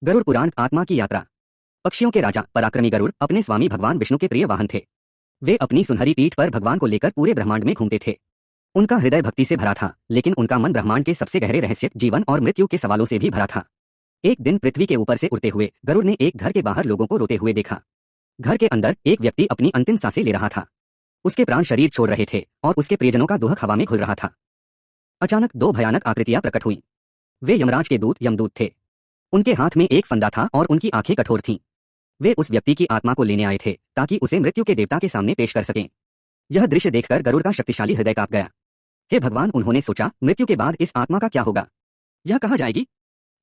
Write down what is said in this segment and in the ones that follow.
गरुड़ पुराण आत्मा की यात्रा। पक्षियों के राजा पराक्रमी गरुड़ अपने स्वामी भगवान विष्णु के प्रिय वाहन थे। वे अपनी सुनहरी पीठ पर भगवान को लेकर पूरे ब्रह्मांड में घूमते थे। उनका हृदय भक्ति से भरा था, लेकिन उनका मन ब्रह्मांड के सबसे गहरे रहस्य, जीवन और मृत्यु के सवालों से भी भरा था। एक दिन पृथ्वी के ऊपर से उड़ते हुए गरुड़ ने एक घर के बाहर लोगों को रोते हुए देखा। घर के अंदर एक व्यक्ति अपनी अंतिम सांसें ले रहा था। उसके प्राण शरीर छोड़ रहे थे और उसके प्रियजनों का दुहक हवा में घुल रहा था। अचानक दो भयानक आकृतियां प्रकट हुई। वे यमराज के दूत यमदूत थे। उनके हाथ में एक फंदा था और उनकी आंखें कठोर थीं। वे उस व्यक्ति की आत्मा को लेने आए थे ताकि उसे मृत्यु के देवता के सामने पेश कर सकें। यह दृश्य देखकर गरुड़ का शक्तिशाली हृदय कांप गया। हे भगवान, उन्होंने सोचा, मृत्यु के बाद इस आत्मा का क्या होगा? यह कहाँ जाएगी?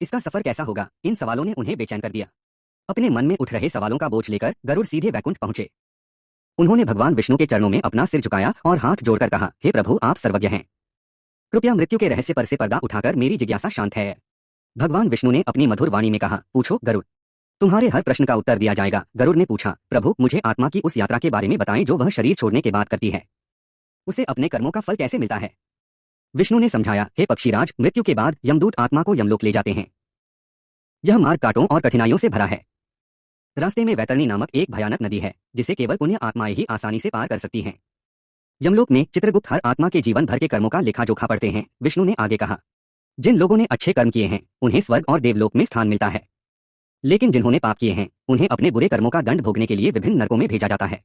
इसका सफर कैसा होगा? इन सवालों ने उन्हें बेचैन कर दिया। अपने मन में उठ रहे सवालों का बोझ लेकर गरुड़ सीधे वैकुंठ पहुंचे। उन्होंने भगवान विष्णु के चरणों में अपना सिर झुकाया और हाथ जोड़कर कहा, हे प्रभु, आप सर्वज्ञ हैं। कृपया मृत्यु के रहस्य पर से पर्दा उठाकर मेरी जिज्ञासा शांत है। भगवान विष्णु ने अपनी मधुर वाणी में कहा, पूछो गरुड़, तुम्हारे हर प्रश्न का उत्तर दिया जाएगा। गरुड़ ने पूछा, प्रभु, मुझे आत्मा की उस यात्रा के बारे में बताएं जो वह शरीर छोड़ने के बाद करती है। उसे अपने कर्मों का फल कैसे मिलता है? विष्णु ने समझाया, हे पक्षीराज, मृत्यु के बाद यमदूत आत्मा को यमलोक ले जाते हैं। यह मार्ग कांटों और कठिनाइयों से भरा है। रास्ते में वैतरणी नामक एक भयानक नदी है जिसे केवल पुण्य आत्माएं ही आसानी से पार कर सकती हैं। यमलोक में चित्रगुप्त हर आत्मा के जीवन भर के कर्मों का लेखा जोखा पढ़ते हैं। विष्णु ने आगे कहा, जिन लोगों ने अच्छे कर्म किए हैं उन्हें स्वर्ग और देवलोक में स्थान मिलता है, लेकिन जिन्होंने पाप किए हैं उन्हें अपने बुरे कर्मों का दंड भोगने के लिए विभिन्न नरकों में भेजा जाता है।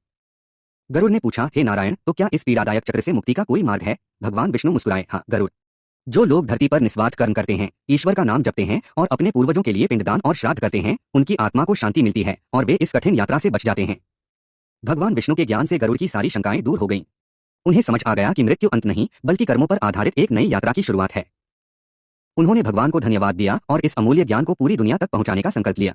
गरुड़ ने पूछा, हे नारायण, तो क्या इस पीड़ादायक चक्र से मुक्ति का कोई मार्ग है? भगवान विष्णु मुस्कुराए, हाँ गरुड़, जो लोग धरती पर निस्वार्थ कर्म करते हैं, ईश्वर का नाम जपते हैं और अपने पूर्वजों के लिए पिंडदान और श्राद्ध करते हैं, उनकी आत्मा को शांति मिलती है और वे इस कठिन यात्रा से बच जाते हैं। भगवान विष्णु के ज्ञान से गरुड़ की सारी शंकाएं दूर हो गईं। उन्हें समझ आ गया कि मृत्यु अंत नहीं, बल्कि कर्मों पर आधारित एक नई यात्रा की शुरुआत है। उन्होंने भगवान को धन्यवाद दिया और इस अमूल्य ज्ञान को पूरी दुनिया तक पहुंचाने का संकल्प लिया।